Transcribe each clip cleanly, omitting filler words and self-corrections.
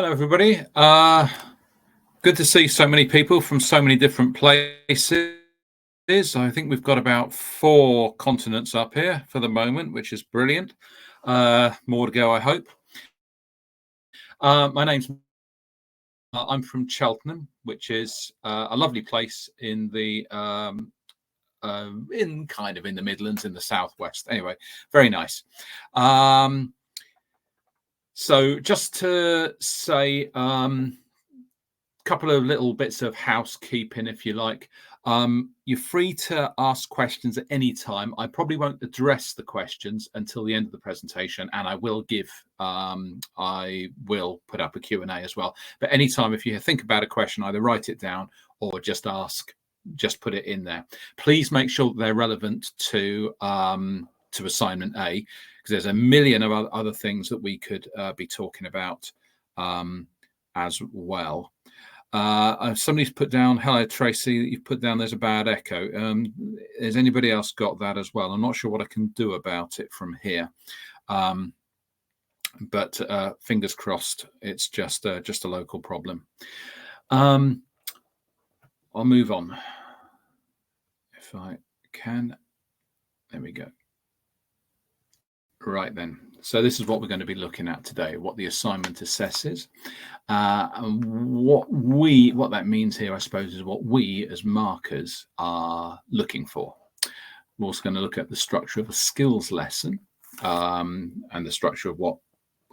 Hello, everybody. Good to see so many people from so many different places. I think we've got about 4 continents up here for the moment, which is brilliant. More to go, I hope. My name's I'm from Cheltenham, which is a lovely place in the in the Midlands, in the southwest. Anyway, very nice. So just to say, couple of little bits of housekeeping, if you like. You're free to ask questions at any time. I probably won't address the questions until the end of the presentation, and I will put up a Q&A as well. But anytime, if you think about a question, either write it down or just ask, just put it in there. Please make sure that they're relevant to assignment A, because there's a million of other things that we could be talking about as well. Somebody's put down, hello Tracy, you've put down there's a bad echo. Has anybody else got that as well? I'm not sure what I can do about it from here, but fingers crossed it's just a local problem. I'll move on if I can. There we go. Right then, so this is what we're going to be looking at today, what the assignment assesses. And what that means here, I suppose, is what we as markers are looking for. We're also going to look at the structure of a skills lesson and the structure of what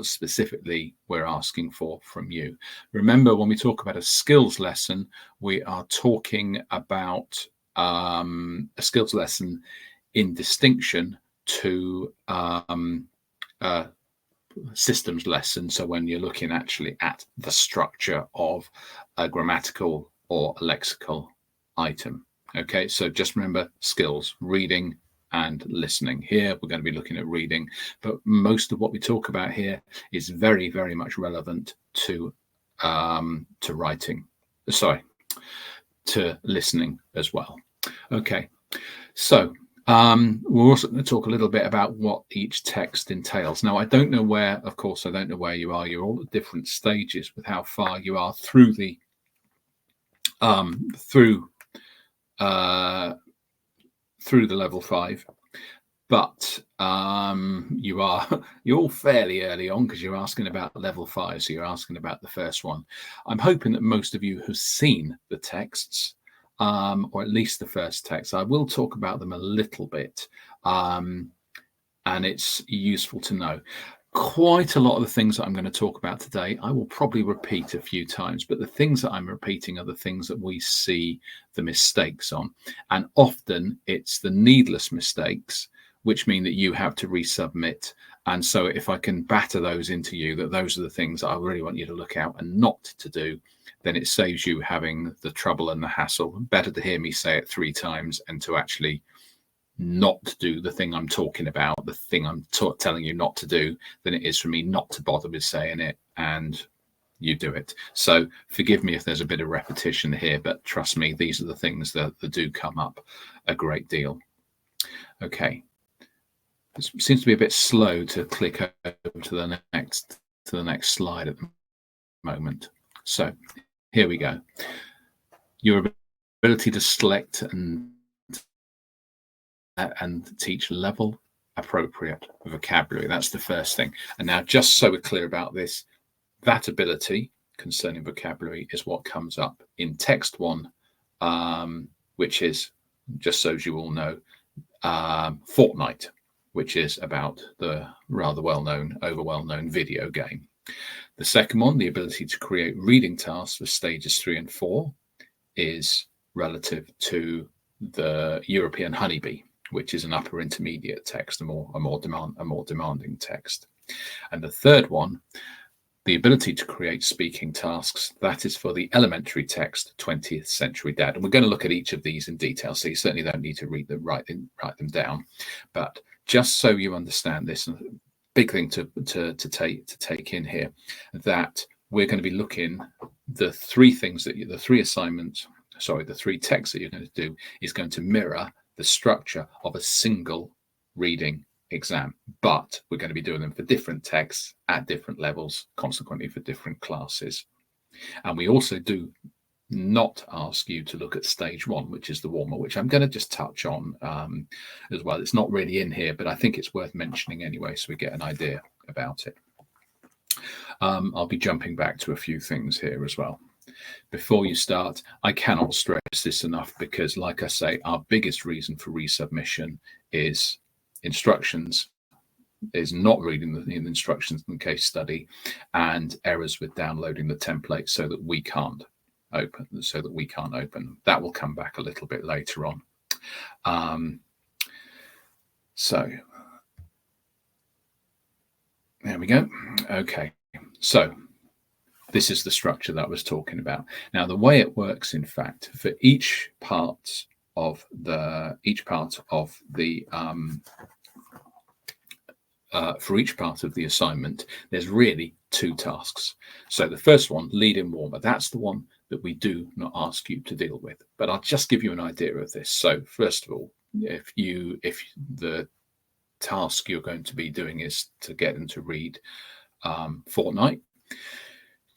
specifically we're asking for from you. Remember, when we talk about a skills lesson, we are talking about a skills lesson in distinction to systems lesson. So when you're looking actually at the structure of a grammatical or a lexical item. Okay, so just remember skills, reading and listening. Here we're going to be looking at reading, but most of what we talk about here is very, very much relevant to writing. Sorry, to listening as well. Okay, so we're also going to talk a little bit about what each text entails. Now, I don't know where, of course, I don't know where you are. You're all at different stages with how far you are through the level 5, but you're all fairly early on because you're asking about level 5, so you're asking about the first one. I'm hoping that most of you have seen the texts. Or at least the first text. I will talk about them a little bit, and it's useful to know. Quite a lot of the things that I'm going to talk about today, I will probably repeat a few times, but the things that I'm repeating are the things that we see the mistakes on. And often it's the needless mistakes, which mean that you have to resubmit. And so if I can batter those into you, that those are the things that I really want you to look out and not to do, then it saves you having the trouble and the hassle. Better to hear me say it 3 times and to actually not do the thing I'm talking about, the thing I'm telling you not to do, than it is for me not to bother with saying it and you do it. So forgive me if there's a bit of repetition here, but trust me, these are the things that do come up a great deal. Okay. It seems to be a bit slow to click over to the next slide at the moment. So here we go. Your ability to select and teach level appropriate vocabulary. That's the first thing. And now, just so we're clear about this, that ability concerning vocabulary is what comes up in text 1, which is, just so as you all know, Fortnite, which is about the rather well-known video game. The second one, the ability to create reading tasks for stages 3 and 4, is relative to the European honeybee, which is an upper intermediate text, a more demanding text. And the third one, the ability to create speaking tasks, that is for the elementary text, 20th Century Dad. And we're going to look at each of these in detail, so you certainly don't need to write them down. But just so you understand this, big thing to take in here, that we're going to be looking, the 3 texts that you're going to do is going to mirror the structure of a single reading exam, but we're going to be doing them for different texts at different levels, consequently for different classes. And we also do not ask you to look at stage 1, which is the warmer, which I'm going to just touch on as well. It's not really in here, but I think it's worth mentioning anyway, so we get an idea about it. I'll be jumping back to a few things here as well. Before you start, I cannot stress this enough because, like I say, our biggest reason for resubmission is instructions, is not reading the instructions in the case study, and errors with downloading the template so that we can't open. That will come back a little bit later on. So there we go. Okay, so this is the structure that I was talking about. Now, the way it works, in fact, for each part of the assignment, there's really 2 tasks. So the first one, lead in warmer, that's the one that we do not ask you to deal with. But I'll just give you an idea of this. So first of all, if the task you're going to be doing is to get them to read Fortnite,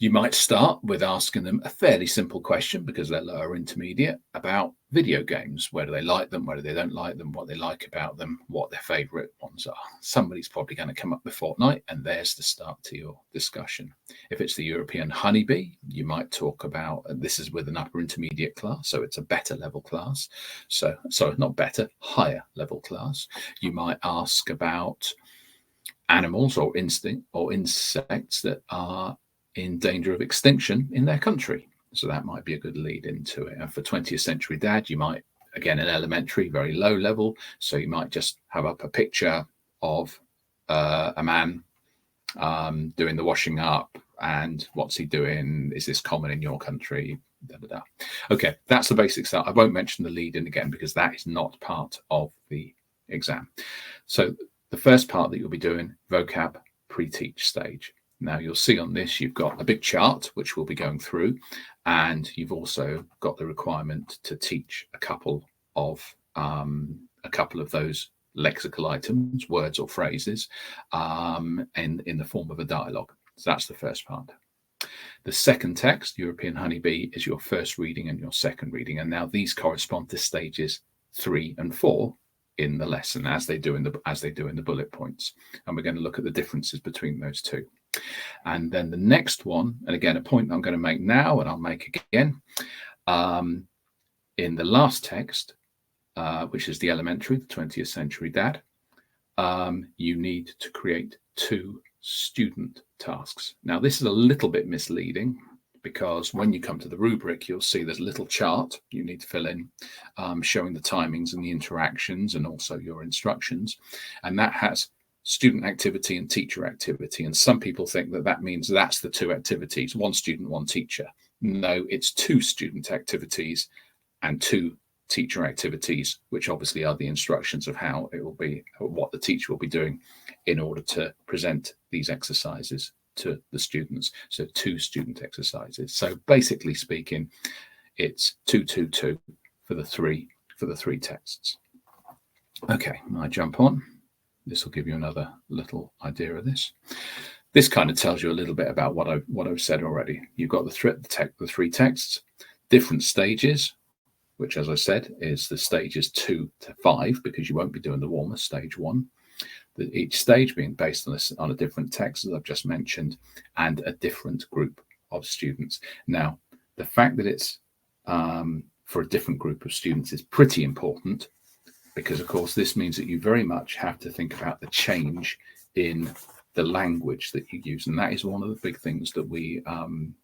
you might start with asking them a fairly simple question, because they're lower intermediate, about video games. Whether they like them, whether they don't like them, what they like about them, what their favourite ones are. Somebody's probably going to come up with Fortnite, and there's the start to your discussion. If it's the European honeybee, you might talk about, this is with an upper intermediate class, so it's a better level class. So, sorry, not better, higher level class. You might ask about animals or insects that are in danger of extinction in their country. So that might be a good lead into it. And for 20th Century Dad, you might, again, in elementary, very low level, so you might just have up a picture of a man doing the washing up, and what's he doing? Is this common in your country? Da, da, da. Okay, that's the basic stuff. I won't mention the lead in again because that is not part of the exam. So the first part that you'll be doing, vocab pre-teach stage. Now you'll see on this, you've got a big chart, which we'll be going through, and you've also got the requirement to teach a couple of those lexical items, words or phrases, in the form of a dialogue. So that's the first part. The second text, European honeybee, is your first reading and your second reading. And now these correspond to stages 3 and 4 in the lesson, as they do in the bullet points. And we're going to look at the differences between those two. And then the next one, and again, a point I'm going to make now and I'll make again, in the last text, which is the elementary, the 20th Century Dad, you need to create 2 student tasks. Now, this is a little bit misleading because when you come to the rubric, you'll see there's a little chart you need to fill in, showing the timings and the interactions and also your instructions. And that has student activity and teacher activity. And some people think that that means that's the 2 activities, 1 student, 1 teacher. No, it's 2 student activities and 2 teacher activities, which obviously are the instructions of how it will be, what the teacher will be doing in order to present these exercises to the students. So 2 student exercises. So basically speaking, it's 2, 2, 2 for the 3 texts. Okay, I jump on. This will give you another little idea of this. This kind of tells you a little bit about what I've said already. You've got the 3 texts, different stages, which, as I said, is the stages 2 to 5, because you won't be doing the warmer, stage 1. Each stage being based on a different text, as I've just mentioned, and a different group of students. Now, the fact that it's for a different group of students is pretty important, because, of course, this means that you very much have to think about the change in the language that you use. And that is one of the big things that we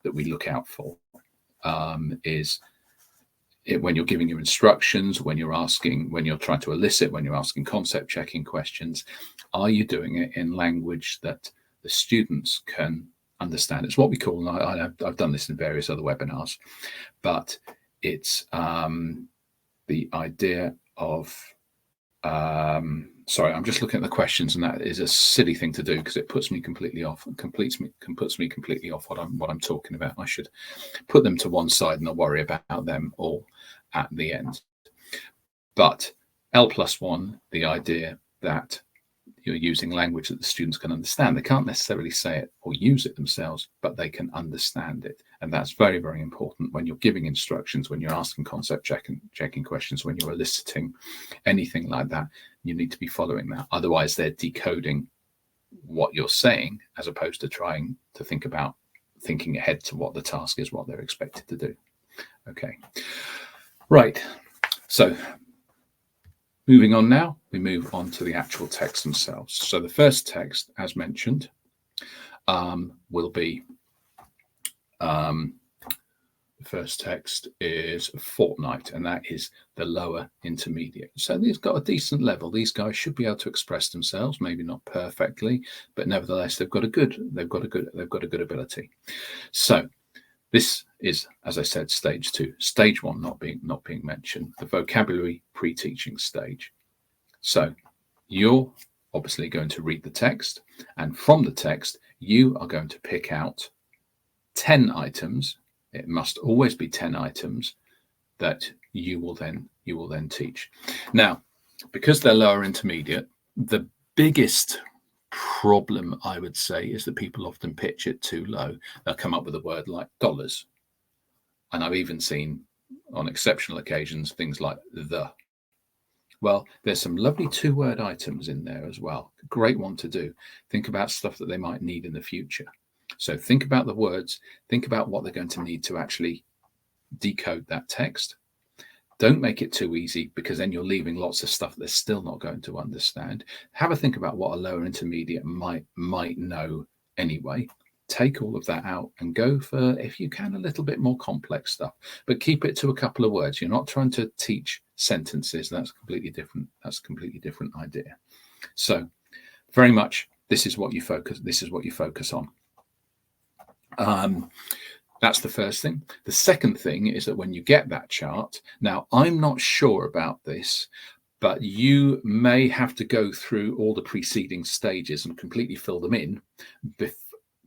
look out for, is when you're giving your instructions, when you're trying to elicit, when you're asking concept checking questions, are you doing it in language that the students can understand? It's what we call, and I've done this in various other webinars, but it's the idea of, sorry, I'm just looking at the questions, and that is a silly thing to do because it puts me completely off and puts me completely off what I'm talking about. I should put them to one side and I'll worry about them all at the end. But L+1, the idea that you're using language that the students can understand. They can't necessarily say it or use it themselves, but they can understand it. And that's very, very important when you're giving instructions, when you're asking concept checking questions, when you're eliciting anything like that. You need to be following that. Otherwise, they're decoding what you're saying as opposed to trying to thinking ahead to what the task is, what they're expected to do. Okay, right. So moving on now, we move on to the actual text themselves. So the first text, as mentioned, will be, the first text is fortnight, and that is the lower intermediate. So these got a decent level. These guys should be able to express themselves, maybe not perfectly, but nevertheless, they've got a good ability. So this is, as I said, stage 2. Stage 1 not being mentioned, the vocabulary pre-teaching stage. So you're obviously going to read the text, and from the text, you are going to pick out 10 items. It must always be 10 items that you will then teach. Now, because they're lower intermediate, the biggest problem, I would say, is that people often pitch it too low. They'll come up with a word like dollars. And I've even seen, on exceptional occasions, things like the. Well, there's some lovely 2-word items in there as well. Great one to do. Think about stuff that they might need in the future. So think about the words, think about what they're going to need to actually decode that text. Don't make it too easy, because then you're leaving lots of stuff they're still not going to understand. Have a think about what a lower intermediate might know anyway. Take all of that out and go for, if you can, a little bit more complex stuff, but keep it to a couple of words. You're not trying to teach sentences. That's completely different. That's a completely different idea. So very much, this is what you focus on. That's the first thing. The second thing is that when you get that chart, now I'm not sure about this, but you may have to go through all the preceding stages and completely fill them in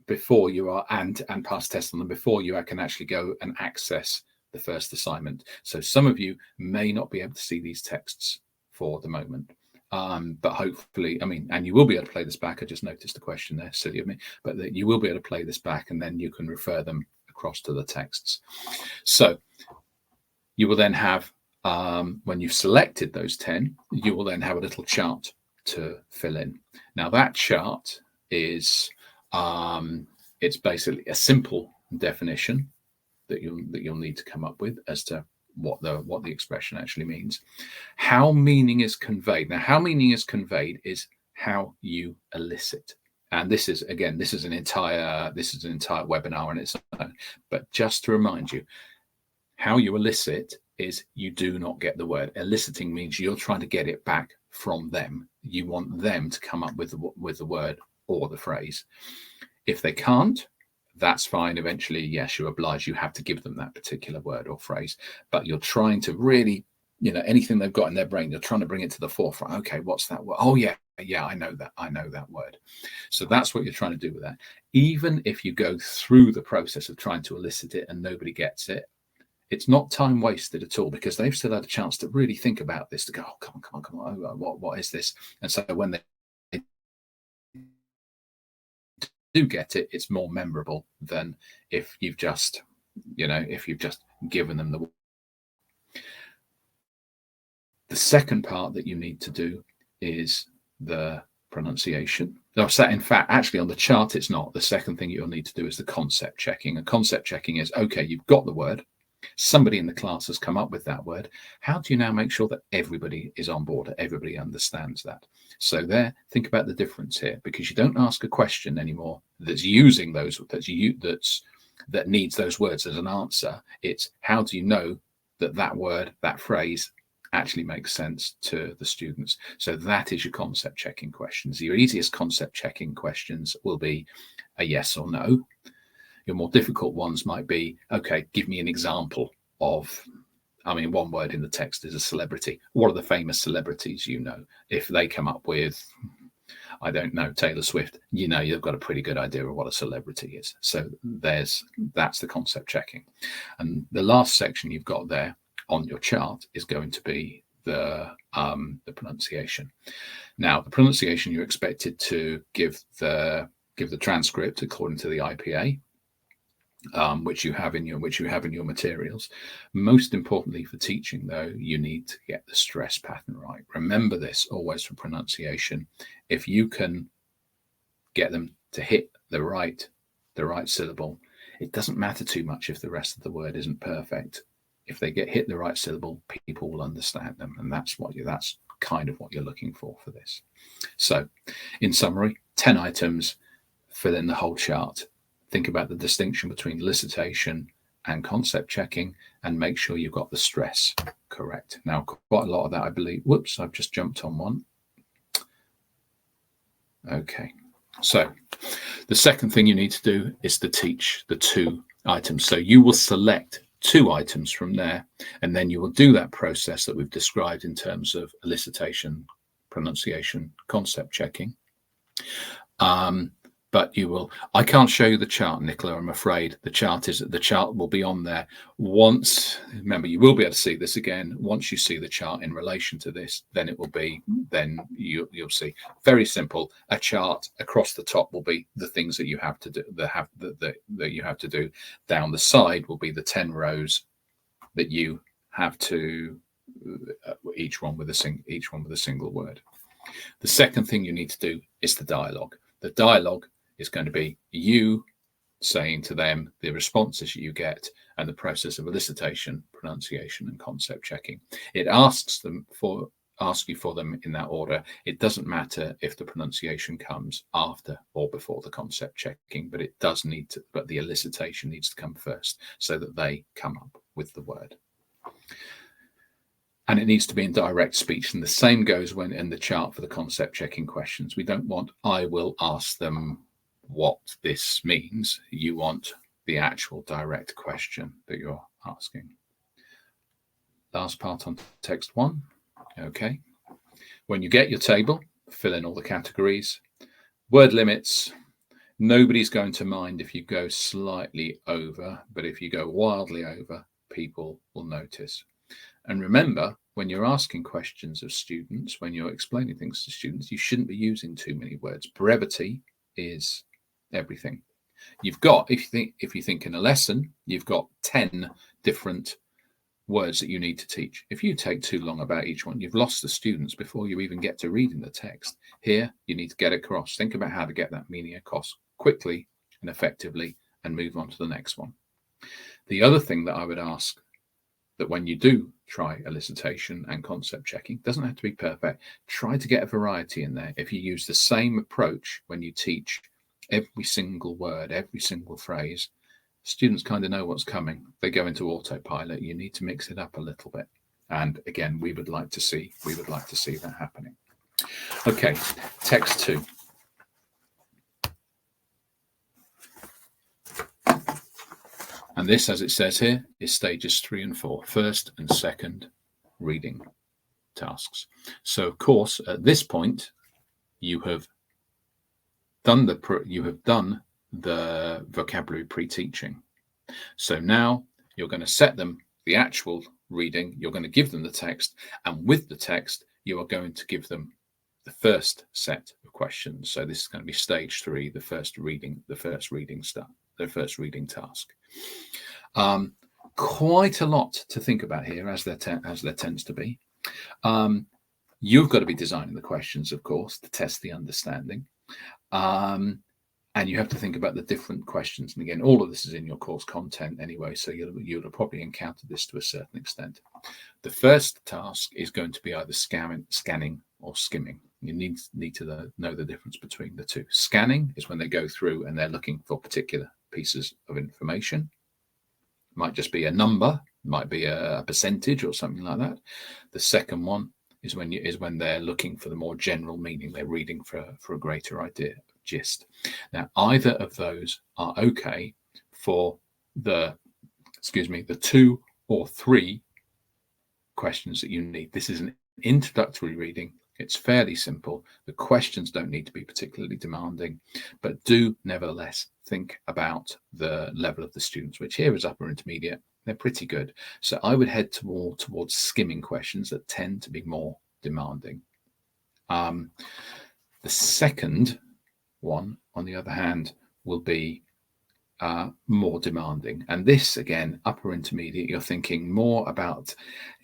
before you are and pass tests on them before you can actually go and access the first assignment. So some of you may not be able to see these texts for the moment. But hopefully, and you will be able to play this back. I just noticed a question there, silly of me, but that you will be able to play this back, and then you can refer them across to the texts. So you will then have, when you've selected those 10, you will then have a little chart to fill in. Now that chart is, it's basically a simple definition that you'll need to come up with as to what the expression actually means. How meaning is conveyed. Now, how meaning is conveyed is how you elicit. And this is an entire webinar in its own. But just to remind you, how you elicit is you do not get the word. Eliciting means you're trying to get it back from them. You want them to come up with the word or the phrase. If they can't, that's fine. Eventually, yes, you're obliged. You have to give them that particular word or phrase, but you're trying to really, anything they've got in their brain, you're trying to bring it to the forefront. Okay, what's that word? Oh, yeah, I know that word. So that's what you're trying to do with that. Even if you go through the process of trying to elicit it and nobody gets it, it's not time wasted at all, because they've still had a chance to really think about this, to go, oh, come on, what is this? And so when they do get it, it's more memorable than if you've just given them the second part that you need to do is the pronunciation. So in fact, actually on the chart, it's not. The second thing you'll need to do is the concept checking. And concept checking is, okay, you've got the word. Somebody in the class has come up with that word. How do you now make sure that everybody is on board, everybody understands that? So think about the difference here, because you don't ask a question anymore that's using those, that needs those words as an answer. It's how do you know that word, that phrase actually makes sense to the students? So that is your concept checking questions. Your easiest concept checking questions will be a yes or no. Your more difficult ones might be, okay, give me an example of, one word in the text is a celebrity. What are the famous celebrities you know? If they come up with, I don't know, Taylor Swift, you've got a pretty good idea of what a celebrity is. So that's the concept checking. And the last section you've got there on your chart is going to be the pronunciation. Now, the pronunciation, you're expected to give the transcript according to the IPA, which you have in your materials. Most importantly for teaching, though, you need to get the stress pattern right. Remember this always for pronunciation. If you can get them to hit the right syllable, it doesn't matter too much if the rest of the word isn't perfect. If they hit the right syllable, people will understand them, and that's kind of what you're looking for this. So, in summary, 10 items, fill in the whole chart. Think about the distinction between elicitation and concept checking, and make sure you've got the stress correct. Now, quite a lot of that, I believe. Whoops, I've just jumped on one. Okay, so the second thing you need to do is to teach the 2 items. So you will select 2 items from there, and then you will do that process that we've described in terms of elicitation, pronunciation, concept checking. But I can't show you the chart, Nicola, I'm afraid. The chart will be on there once. Remember, you will be able to see this again. Once you see the chart in relation to this, then you'll see. Very simple. A chart across the top will be the things that you have to do, that you have to do. Down the side will be the 10 rows that you have to, each one with a single word. The second thing you need to do is the dialogue. The dialogue is going to be you saying to them the responses you get and the process of elicitation, pronunciation, and concept checking. It asks you for them in that order. It doesn't matter if the pronunciation comes after or before the concept checking, but but the elicitation needs to come first so that they come up with the word. And it needs to be in direct speech. And the same goes when in the chart for the concept checking questions. We don't want, I will ask them what this means. You want the actual direct question that you're asking. Last part on text 1. Okay. When you get your table, fill in all the categories. Word limits. Nobody's going to mind if you go slightly over, but if you go wildly over, people will notice. And remember, when you're asking questions of students, when you're explaining things to students, you shouldn't be using too many words. Brevity is everything. You've got, if you think in a lesson, you've got 10 different words that you need to teach. If you take too long about each one, you've lost the students before you even get to reading the text. Here, you need to get across. Think about how to get that meaning across quickly and effectively and move on to the next one. The other thing that I would ask, that when you do try elicitation and concept checking, doesn't have to be perfect. Try to get a variety in there. If you use the same approach when you teach every single word, every single phrase, students kind of know what's coming. They go into autopilot. You need to mix it up a little bit. And again, we would like to see that happening. Okay, text 2. And this, as it says here, is stages 3 and 4, first and second reading tasks. So, of course, at this point, you have done the vocabulary pre-teaching. So now you're going to set them the actual reading. You're going to give them the text, and with the text, you are going to give them the first set of questions. So this is going to be stage 3, the first reading task. Quite a lot to think about here, as there tends to be. You've got to be designing the questions, of course, to test the understanding. And you have to think about the different questions. And again, all of this is in your course content anyway, so you'll have probably encountered this to a certain extent. The first task is going to be either scanning or skimming. You need to know the difference between the two. Scanning is when they go through and they're looking for particular pieces of information. It might just be a number, might be a percentage or something like that. The second one is when they're looking for the more general meaning. They're reading for a greater idea, gist. Now, either of those are okay for the 2 or 3 questions that you need. This is an introductory reading. It's fairly simple. The questions don't need to be particularly demanding, but do nevertheless think about the level of the students, which here is upper intermediate. They're pretty good. So I would head towards skimming questions that tend to be more demanding. The second one, on the other hand, will be more demanding. And this, again, upper intermediate, you're thinking more about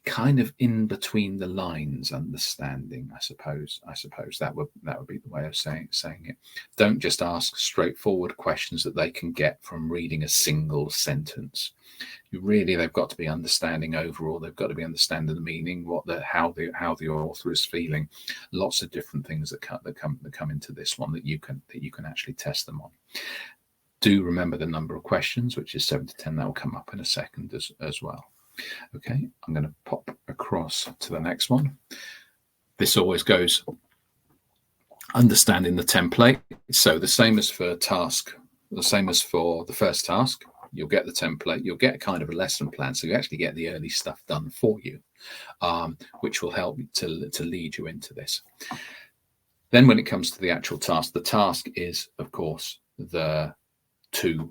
kind of in between the lines understanding, I suppose that would be the way of saying it. Don't just ask straightforward questions that they can get from reading a single sentence. They've got to be understanding overall. They've got to be understanding the meaning, how the author is feeling. Lots of different things that come into this one that you can actually test them on. Do remember the number of questions, which is 7 to 10. That will come up in a second as well. Okay, I'm going to pop across to the next one. This always goes understanding the template. So the same as for the first task, you'll get the template, you'll get kind of a lesson plan. So you actually get the early stuff done for you, which will help to lead you into this. Then when it comes to the actual task, the task is, of course, the two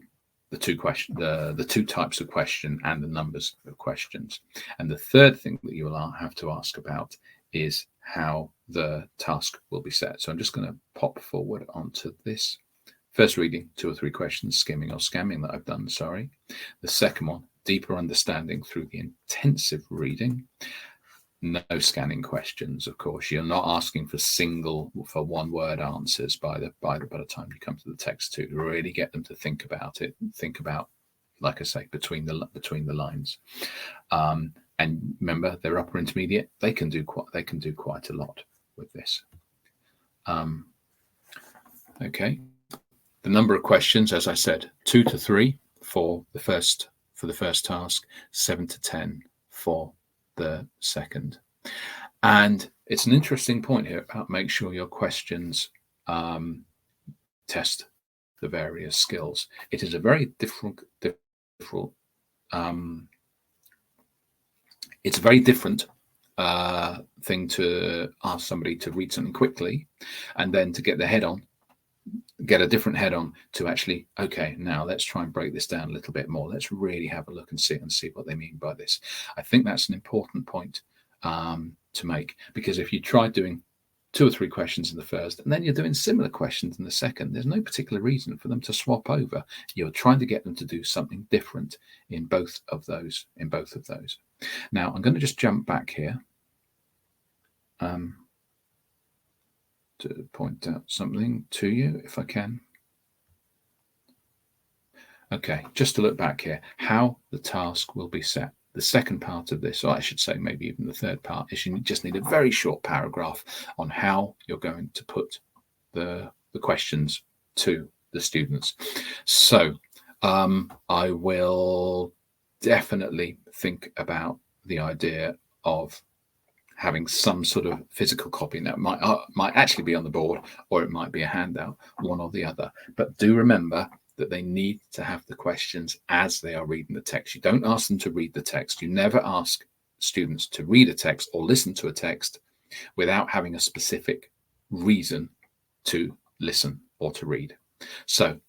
types of question and the numbers of questions. And the third thing that you will have to ask about is how the task will be set. So I'm just going to pop forward onto this. First reading, 2 or 3 questions, skimming or scamming that I've done, sorry. The second one, deeper understanding through the intensive reading. No scanning questions, of course. You're not asking for one-word answers by the time you come to the text to really get them to think about it. Think about, like I say, between the lines. And remember, they're upper intermediate. They can do quite a lot with this. Okay. The number of questions, as I said, 2 to 3 for the first task, 7 to 10 for the second. And it's an interesting point here about make sure your questions test the various skills. It is a very different it's a very different thing to ask somebody to read something quickly and then to get a different head on to actually, okay, now let's try and break this down a little bit more. Let's really have a look and see what they mean by this. I think that's an important point to make, because if you try doing 2 or 3 questions in the first and then you're doing similar questions in the second, there's no particular reason for them to swap over. You're trying to get them to do something different in both of those. Now I'm going to just jump back here to point out something to you, if I can. Okay, just to look back here, how the task will be set. The second part of this, or I should say maybe even the third part, is you just need a very short paragraph on how you're going to put the questions to the students. So I will definitely think about the idea of having some sort of physical copy. That might actually be on the board, or it might be a handout, one or the other. But do remember that they need to have the questions as they are reading the text. You don't ask them to read the text. You never ask students to read a text or listen to a text without having a specific reason to listen or to read. So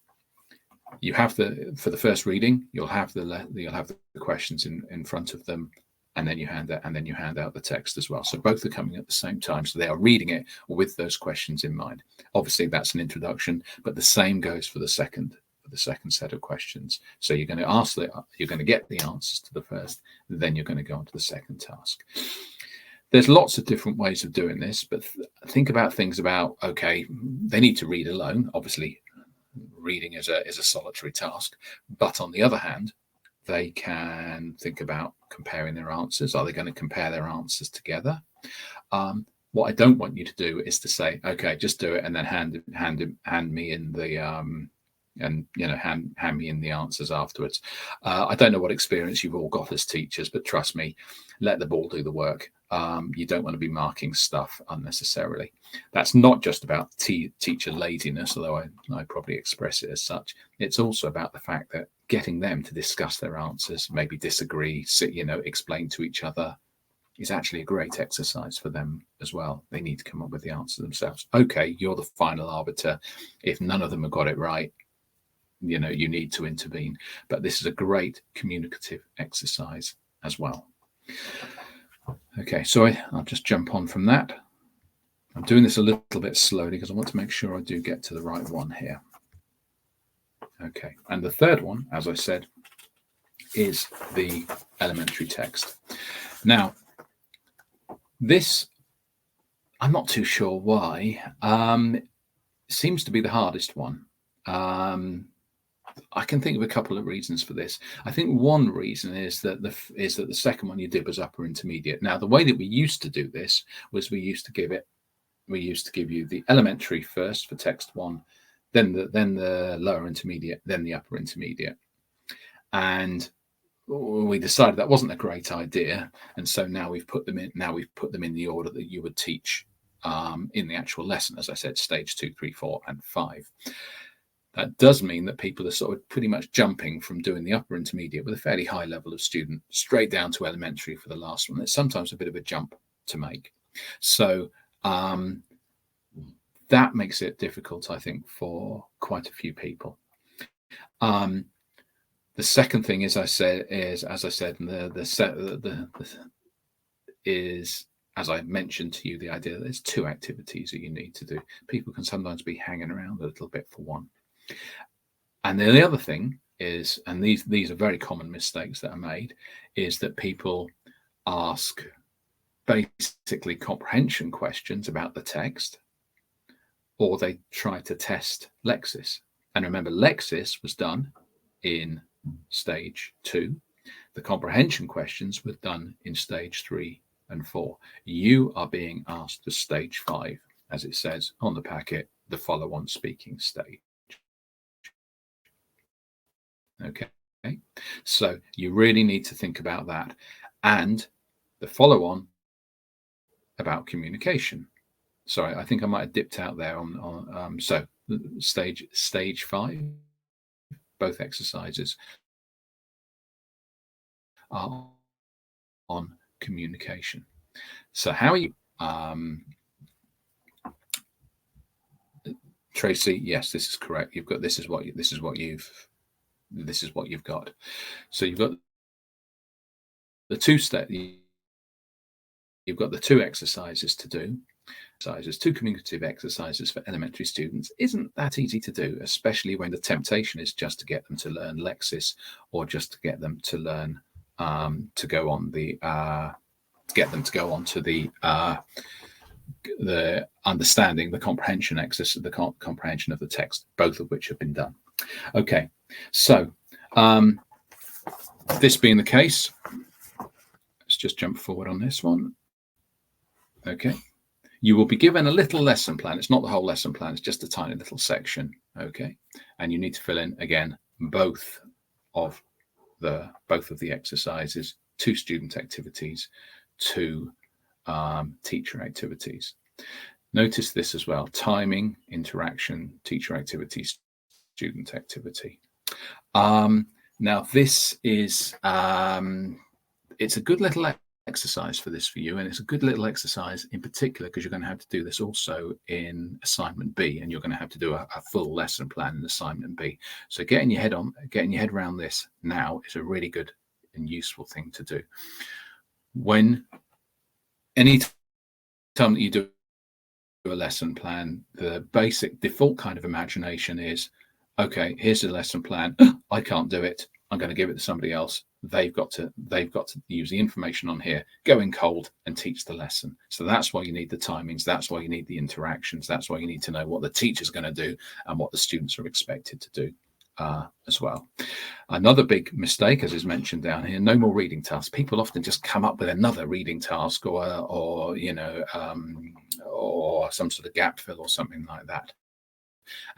you have for the first reading, you'll have the questions in front of them, and then you hand out the text as well. So both are coming at the same time. So they are reading it with those questions in mind. Obviously, that's an introduction, but the same goes for the second set of questions. So you're going to get the answers to the first, then you're going to go on to the second task. There's lots of different ways of doing this, but think about things about, okay, they need to read alone. Obviously, reading is a solitary task, but on the other hand, they can think about comparing their answers. Are they going to compare their answers together? What I don't want you to do is to say, okay, just do it and then hand me in the hand me in the answers afterwards. I don't know what experience you've all got as teachers, but trust me, let the ball do the work. You don't want to be marking stuff unnecessarily. That's not just about teacher laziness, although I probably express it as such. It's also about the fact that getting them to discuss their answers, maybe disagree, explain to each other, is actually a great exercise for them as well. They need to come up with the answer themselves. Okay, you're the final arbiter. If none of them have got it right, you need to intervene. But this is a great communicative exercise as well. Okay, so I'll just jump on from that. I'm doing this a little bit slowly because I want to make sure I do get to the right one here. Okay, and the third one, as I said, is the elementary text. Now, this, I'm not too sure why, seems to be the hardest one. I can think of a couple of reasons for this. I think one reason is that the second one you did was upper intermediate. Now, the way that we used to do this was we used to give you the elementary first for text 1, then the lower intermediate, then the upper intermediate. And we decided that wasn't a great idea, and so now we've put them in the order that you would teach in the actual lesson, as I said, stage 2, 3, 4, and 5. That does mean that people are sort of pretty much jumping from doing the upper intermediate with a fairly high level of student straight down to elementary for the last one. It's sometimes a bit of a jump to make. So that makes it difficult, I think, for quite a few people. The second thing, as I said, as I mentioned to you, the idea that there's 2 activities that you need to do. People can sometimes be hanging around a little bit for one. And then the other thing is, and these are very common mistakes that are made, is that people ask basically comprehension questions about the text, or they try to test Lexis. And remember, Lexis was done in stage 2. The comprehension questions were done in stage 3 and 4. You are being asked to stage 5, as it says on the packet, the follow-on speaking stage. Okay, so you really need to think about that, and the follow-on about communication. Sorry, I think I might have dipped out there on so stage 5, both exercises are on communication. So how are you, Tracy? Yes, this is correct. You've got this is what you've got. So you've got the 2 steps. You've got the 2 exercises to do. 2 communicative exercises for elementary students isn't that easy to do, especially when the temptation is just to get them to learn Lexis, or just to get them to learn to go on to the understanding, the comprehension exercise, the comprehension of the text, both of which have been done. Okay, so this being the case, let's just jump forward on this one. Okay, you will be given a little lesson plan. It's not the whole lesson plan, it's just a tiny little section. Okay, and you need to fill in again both of the exercises, 2 student activities, 2 teacher activities. Notice this as well: timing, interaction, teacher activities, student activity. Now this is it's a good little exercise for you, and it's a good little exercise in particular because you're going to have to do this also in assignment B, and you're going to have to do a full lesson plan in assignment B. So getting your head around this now is a really good and useful thing to do. When any time that you do a lesson plan, the basic default kind of imagination is, okay, here's the lesson plan. I can't do it. I'm going to give it to somebody else. They've got to use the information on here, go in cold and teach the lesson. So that's why you need the timings. That's why you need the interactions. That's why you need to know what the teacher's going to do and what the students are expected to do as well. Another big mistake, as is mentioned down here, no more reading tasks. People often just come up with another reading task, or some sort of gap fill or something like that.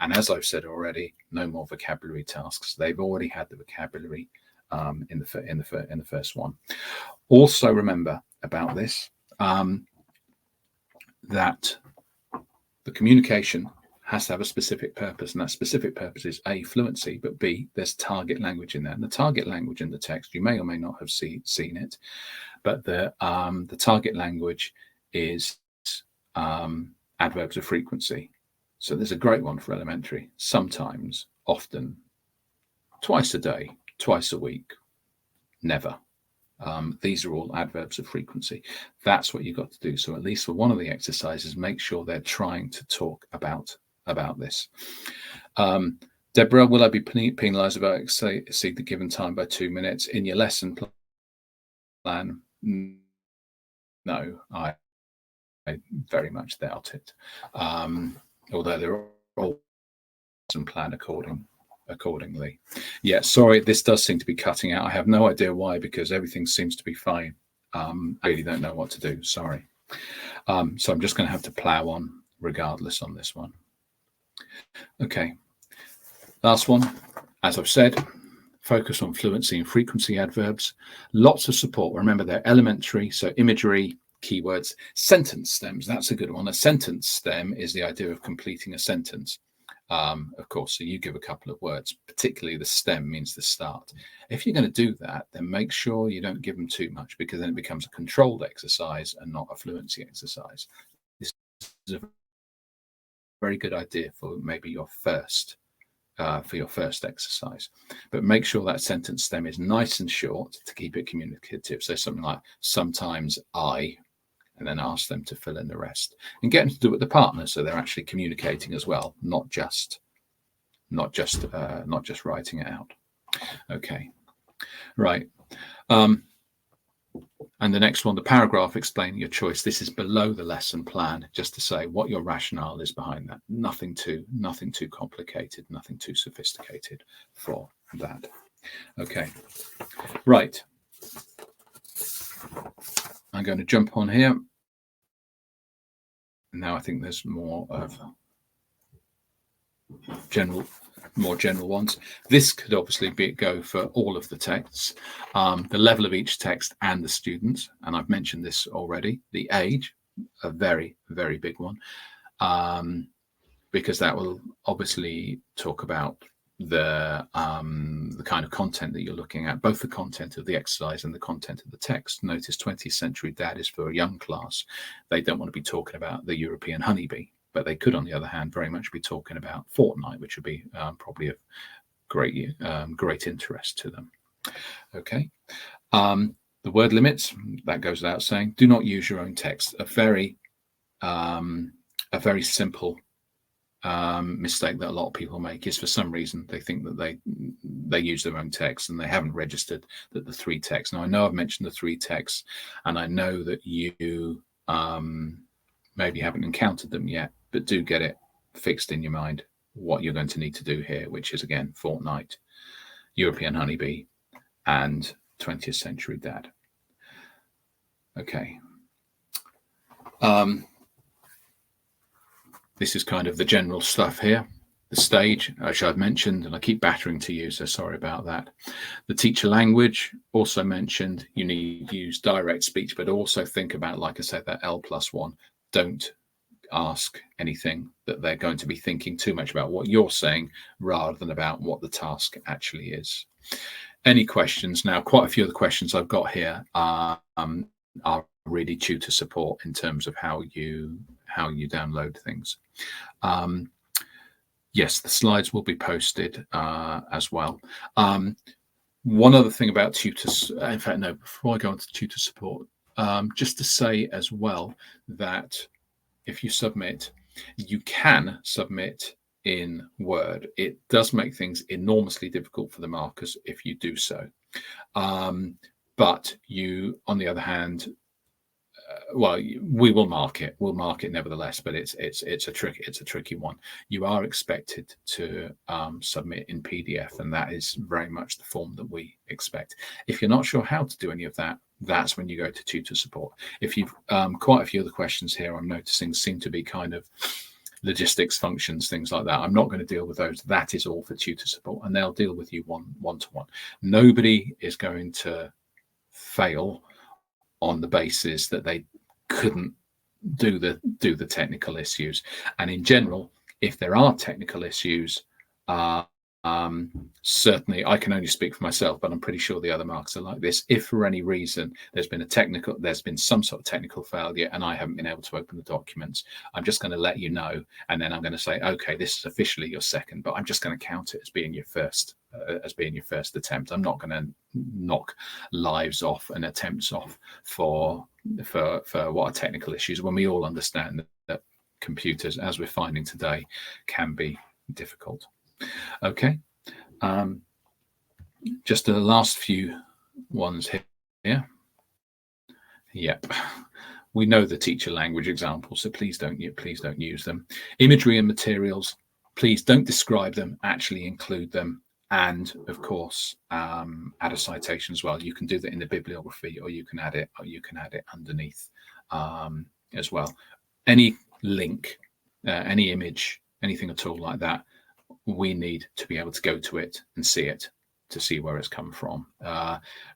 And as I've said already, no more vocabulary tasks. They've already had the vocabulary in the first one. Also remember about this that the communication has to have a specific purpose, and that specific purpose is A, fluency, but B, there's target language in there. And the target language in the text, you may or may not have seen it, but the target language is adverbs of frequency. So there's a great one for elementary: sometimes, often, twice a day, twice a week, never. These are all adverbs of frequency. That's what you've got to do. So at least for one of the exercises, make sure they're trying to talk about this. Deborah, will I be penalised if I exceed the given time by 2 minutes in your lesson plan? No, I very much doubt it. Although they're all plan accordingly. Yeah, sorry, this does seem to be cutting out. I have no idea why, because everything seems to be fine. I really don't know what to do. Sorry. So I'm just going to have to plow on regardless on this one. Okay. Last one. As I've said, focus on fluency and frequency adverbs. Lots of support. Remember, they're elementary, so imagery, keywords, sentence stems. That's a good one. A sentence stem is the idea of completing a sentence. Of course, so you give a couple of words, particularly the stem means the start. If you're going to do that, then make sure you don't give them too much, because then it becomes a controlled exercise and not a fluency exercise. This is a very good idea for maybe your first exercise, but make sure that sentence stem is nice and short to keep it communicative. So something like sometimes I, and then ask them to fill in the rest, and get them to do it with the partner, so they're actually communicating as well, not just writing it out. Okay, right. And the next one, the paragraph explaining your choice. This is below the lesson plan, just to say what your rationale is behind that. Nothing too complicated, nothing too sophisticated for that. Okay, right. I'm going to jump on here. Now I think there's more of more general ones. This could obviously go for all of the texts, the level of each text and the students. And I've mentioned this already. The age, a very, very big one, because that will obviously talk about the kind of content that you're looking at, both the content of the exercise and the content of the text. Notice 20th Century Dad is for a young class. They don't want to be talking about the European honeybee, but they could, on the other hand, very much be talking about Fortnite, which would be probably of great interest to them. Okay. The word limits, that goes without saying. Do not use your own text. A very simple mistake that a lot of people make is, for some reason, they think that they use their own text and they haven't registered that the 3 texts. Now, I know I've mentioned the 3 texts, and I know that you maybe haven't encountered them yet, but do get it fixed in your mind what you're going to need to do here, which is, again, Fortnite, European honeybee, and 20th Century Dad. Okay. This is kind of the general stuff here. The stage, which I've mentioned, and I keep battering to you, so sorry about that. The teacher language, also mentioned. You need to use direct speech, but also think about, like I said, that L+1. Don't ask anything that they're going to be thinking too much about what you're saying, rather than about what the task actually is. Any questions? Now, quite a few of the questions I've got here are really tutor support in terms of how you download things. Yes, the slides will be posted as well. One other thing about tutors, in fact, no, before I go on to tutor support, just to say as well that if you submit, you can submit in Word. It does make things enormously difficult for the markers if you do so. But you, on the other hand, well, we will mark it. We'll mark it nevertheless, but it's a tricky one. You are expected to submit in PDF, and that is very much the form that we expect. If you're not sure how to do any of that, that's when you go to tutor support. If you've quite a few of the questions here I'm noticing seem to be kind of logistics, functions, things like that. I'm not going to deal with those. That is all for tutor support, and they'll deal with you one-to-one. Nobody is going to fail on the basis that they couldn't do the technical issues. And in general, if there are technical issues, certainly I can only speak for myself, but I'm pretty sure the other marks are like this. If for any reason there's been some sort of technical failure and I haven't been able to open the documents, I'm just going to let you know, and then I'm going to say, okay, this is officially your second, but I'm just going to count it as being your first as being your first attempt. I'm not going to knock lives off and attempts off for what are technical issues when we all understand that computers, as we're finding today, can be difficult. Okay, just the last few ones here. Yep. We know the teacher language examples, so please don't use them. Imagery and materials, please don't describe them, actually include them. And of course, add a citation as well. You can do that in the bibliography, or you can add it underneath as well. Any link, any image, anything at all like that, we need to be able to go to it and see it, to see where it's come from.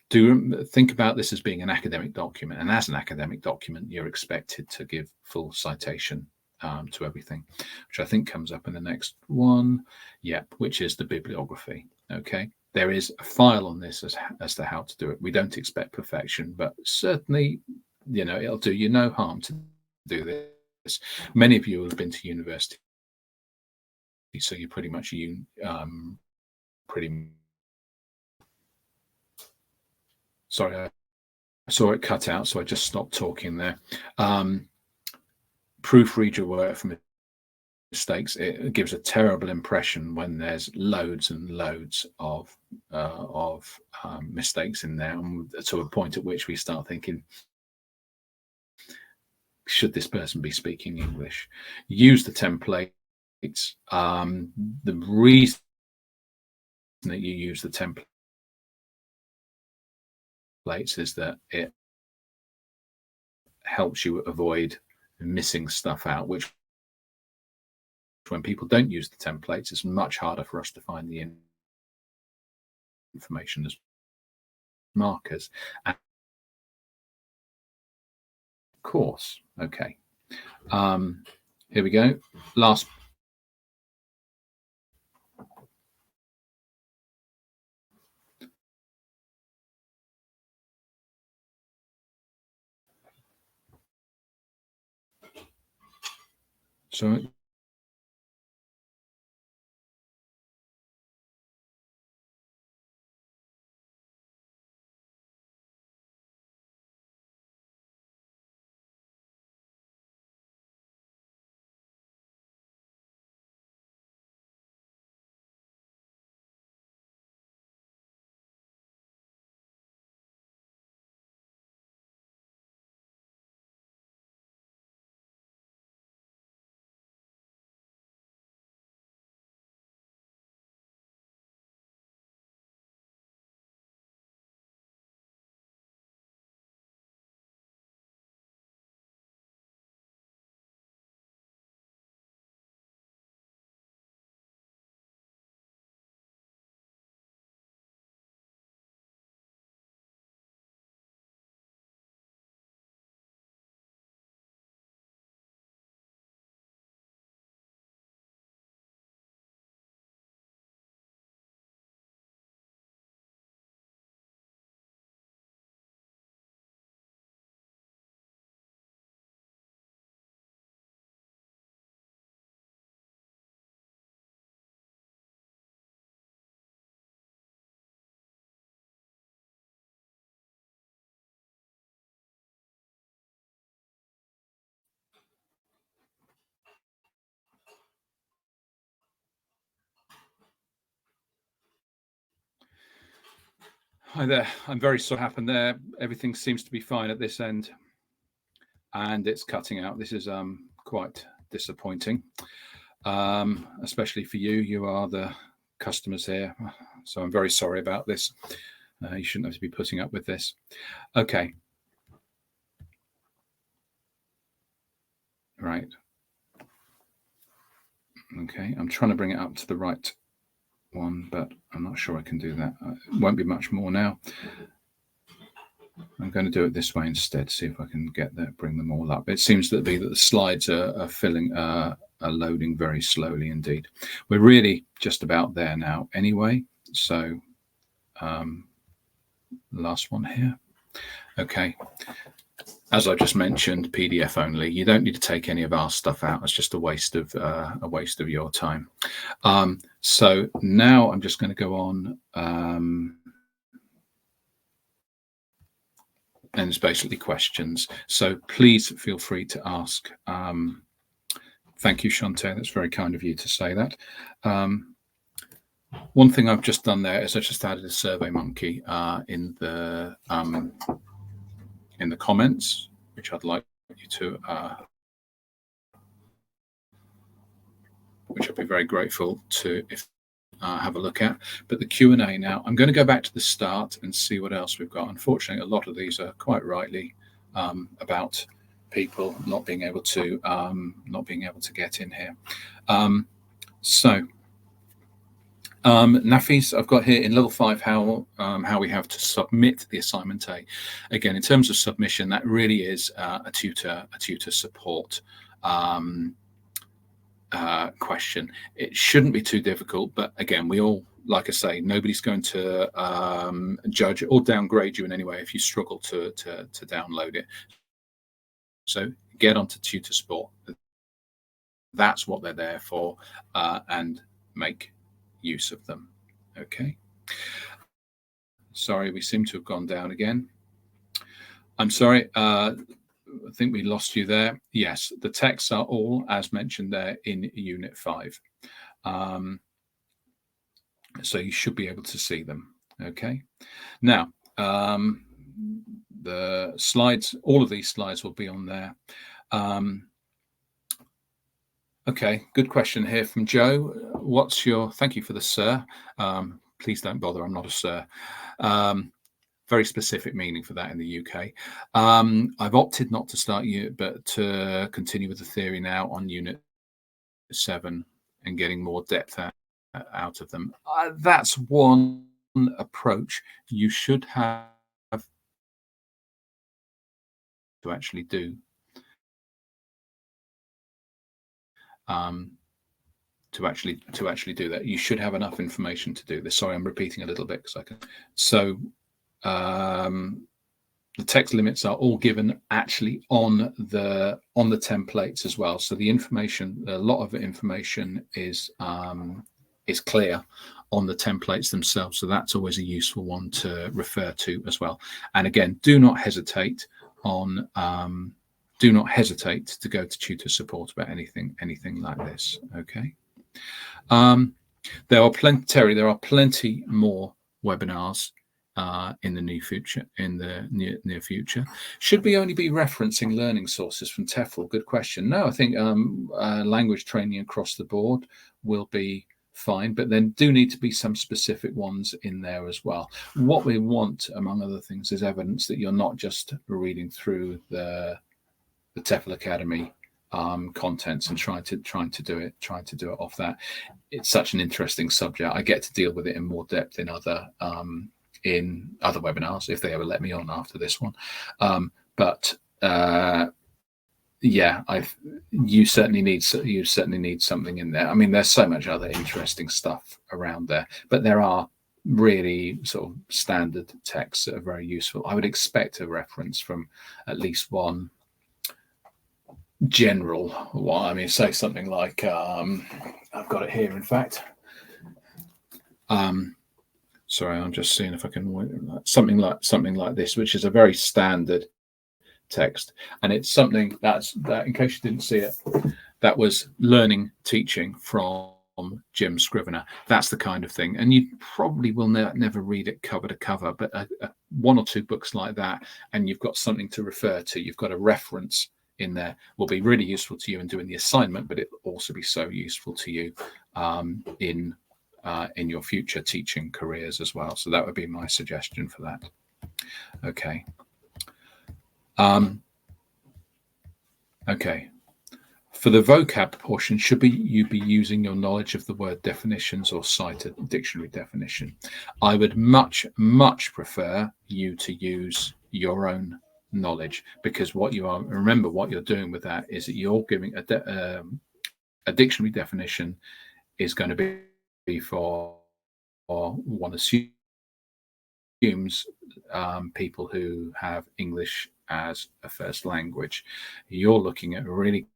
Do think about this as being an academic document, and as an academic document, you're expected to give full citation to everything, which I think comes up in the next one. Yep, which is the bibliography. Okay, there is a file on this as to how to do it. We don't expect perfection, but certainly, it'll do you no harm to do this. Many of you have been to university, so you're pretty much Sorry, I saw it cut out, so I just stopped talking there. Proofread your work for mistakes. It gives a terrible impression when there's loads and loads of mistakes in there, to a point at which we start thinking, should this person be speaking English? Use the templates. The reason that you use the templates is that it helps you avoid missing stuff out, which when people don't use the templates, it's much harder for us to find the information as markers. And of course, okay. Here we go. Last. So hi there. I'm very sorry what happened there. Everything seems to be fine at this end, and it's cutting out. This is quite disappointing, especially for you. You are the customers here, so I'm very sorry about this. You shouldn't have to be putting up with this. Okay. Right. Okay, I'm trying to bring it up to the right one, but I'm not sure I can do that. It won't be much more now. I'm going to do it this way instead, see if I can get that, bring them all up. It seems to be that the slides are loading very slowly indeed. We're really just about there now anyway. So last one here. Okay. as I just mentioned, PDF only. You don't need to take any of our stuff out. It's just a waste of your time. So now I'm just going to go on, and it's basically questions. So please feel free to ask. Thank you, Shantae. That's very kind of you to say that. One thing I've just done there is I just added a Survey Monkey in the comments, which I'd like you to, which I'd be very grateful to if have a look at. But the Q&A now, I'm going to go back to the start and see what else we've got. Unfortunately, a lot of these are quite rightly about people not being able to get in here. Nafis, I've got here in level 5 how we have to submit the assignment A. Again, in terms of submission, that really is a tutor support question. It shouldn't be too difficult, but again, we all, like I say, nobody's going to judge or downgrade you in any way if you struggle to download it. So get onto tutor support. That's what they're there for, and make use of them. Okay. Sorry, we seem to have gone down again. I'm sorry. I think we lost you there. Yes, the texts are all, as mentioned there, in Unit 5. So you should be able to see them. Okay. Now, the slides, all of these slides will be on there. Okay, good question here from Joe. What's your, thank you for the sir. Please don't bother, I'm not a sir. Very specific meaning for that in the UK. I've opted not to start Unit, but to continue with the theory now on Unit 7 and getting more depth out of them. That's one approach you should have to actually do. To actually do that, you should have enough information to do this. Sorry, I'm repeating a little bit because I can. So the text limits are all given actually on the templates as well. So the information, a lot of the information is clear on the templates themselves. So that's always a useful one to refer to as well. And again, do not hesitate on. Do not hesitate to go to tutor support about anything like this. Okay. There are plenty, Terry. There are plenty more webinars in the near future. Should we only be referencing learning sources from TEFL? Good question. No, I think language training across the board will be fine, but then do need to be some specific ones in there as well. What we want, among other things, is evidence that you're not just reading through the TEFL Academy contents and trying to do it off that. It's such an interesting subject. I get to deal with it in more depth in other webinars if they ever let me on after this one. Yeah, you certainly need something in there. I mean, there's so much other interesting stuff around there, but there are really sort of standard texts that are very useful. I would expect a reference from at least one general one. I mean, say something like I've got it here, in fact. Sorry, I'm just seeing if I can something like this, which is a very standard text, and it's something that in case you didn't see it, that was learning teaching from Jim Scrivener. That's the kind of thing, and you probably will never read it cover to cover, but one or two books like that, and you've got something to refer to, you've got a reference in there, will be really useful to you in doing the assignment, but it will also be so useful to you in your future teaching careers as well. So that would be my suggestion for that. Okay. Okay. For the vocab portion, should you be using your knowledge of the word definitions or cite a dictionary definition? I would much prefer you to use your own knowledge, because remember what you're doing with that is that you're giving a dictionary definition is going to be for one assumes people who have English as a first language. You're looking at really,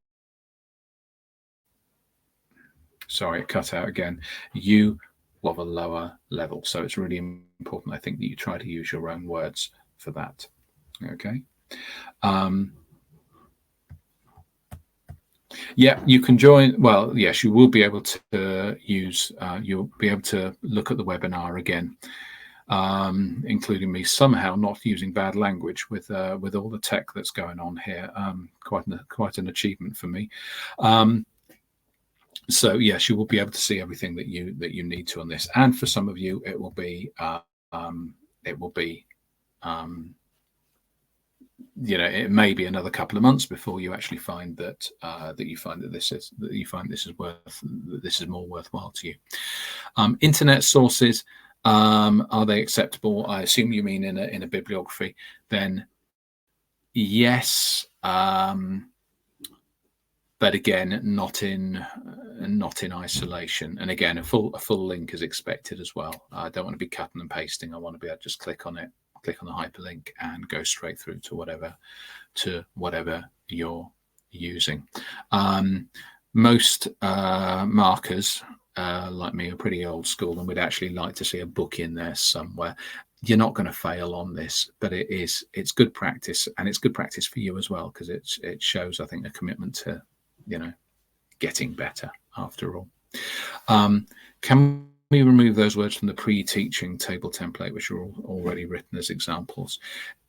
sorry, it cut out again, you of a lower level. So it's really important, I think, that you try to use your own words for that. Okay. Yeah, you can join. Well, yes, you will be able to use, you'll be able to look at the webinar again, including me somehow not using bad language with all the tech that's going on here. Quite an achievement for me. So yes, you will be able to see everything that you need to on this, and for some of you, it will be you know, it may be another couple of months before you actually find that this is more worthwhile to you. Internet sources, are they acceptable? I assume you mean in a bibliography. Then yes. But again, not in isolation. And again, a full link is expected as well. I don't want to be cutting and pasting. I want to be able to just click on it, click on the hyperlink, and go straight through to whatever you're using. Most markers, like me, are pretty old school, and we'd actually like to see a book in there somewhere. You're not going to fail on this, but it's good practice, and it's good practice for you as well, because it shows, I think, a commitment to, you know, getting better after all. Can we remove those words from the pre-teaching table template, which are already written as examples?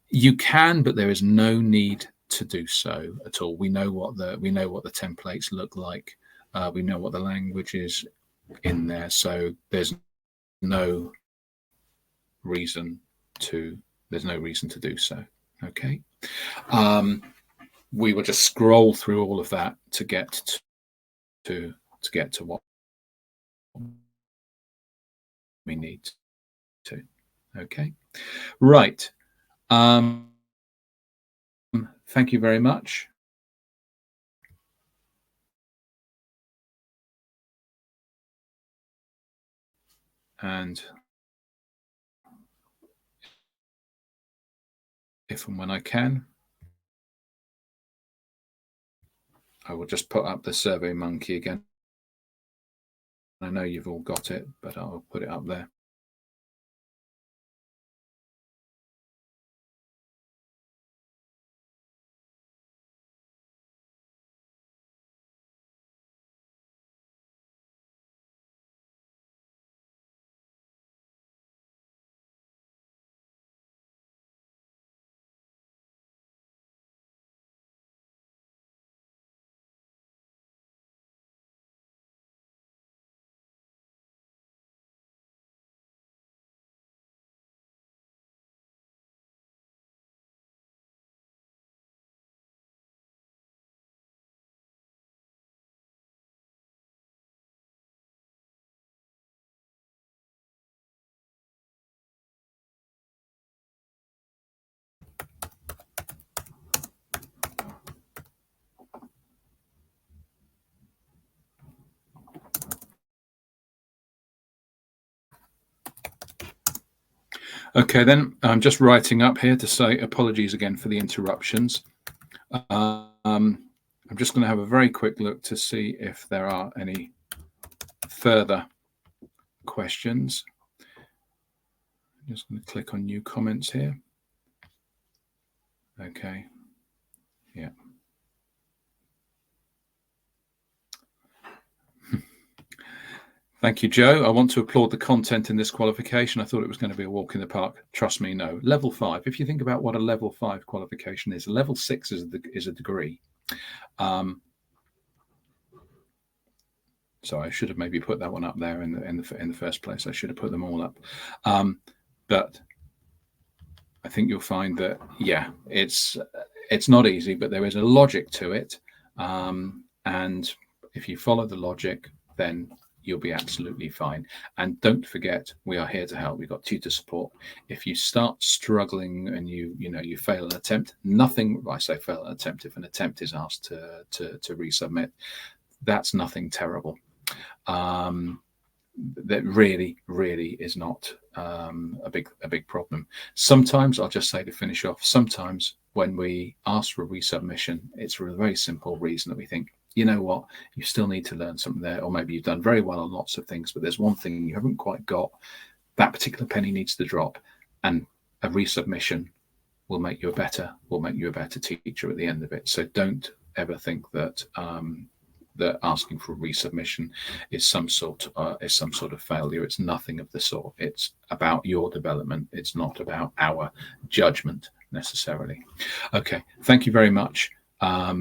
You can, but there is no need to do so at all. We know what the templates look like. We know what the language is in there, so there's no reason to do so. Okay. We will just scroll through all of that to get to what we need to. Okay. Right. Thank you very much. And if and when I can, I will just put up the Survey Monkey again. I know you've all got it, but I'll put it up there. Okay, then I'm just writing up here to say apologies again for the interruptions. I'm just going to have a very quick look to see if there are any further questions. I'm just going to click on new comments here. Okay. Yeah. Thank you, Joe. I want to applaud the content in this qualification. I thought it was going to be a walk in the park. Trust me, no. Level 5. If you think about what a level 5 qualification is, level 6 is a degree. So I should have maybe put that one up there in the first place. I should have put them all up. But I think you'll find that, yeah, it's not easy, but there is a logic to it. And if you follow the logic, then you'll be absolutely fine. And don't forget, we are here to help. We've got tutor support. If you start struggling and you fail an attempt, nothing, I say fail an attempt, if an attempt is asked to resubmit, that's nothing terrible. That really is not a big problem. Sometimes, I'll just say to finish off, sometimes when we ask for a resubmission, it's for a very simple reason that we think, you know what, you still need to learn something there, or maybe you've done very well on lots of things, but there's one thing you haven't quite got. That particular penny needs to drop, and a resubmission will make you a better teacher at the end of it. So don't ever think that that asking for a resubmission is some sort of failure. It's nothing of the sort. It's about your development. It's not about our judgment necessarily. Okay, thank you very much. I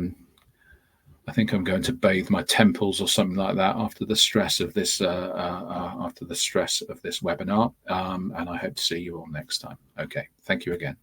think I'm going to bathe my temples or something like that after the stress of this webinar, and I hope to see you all next time. Okay, thank you again.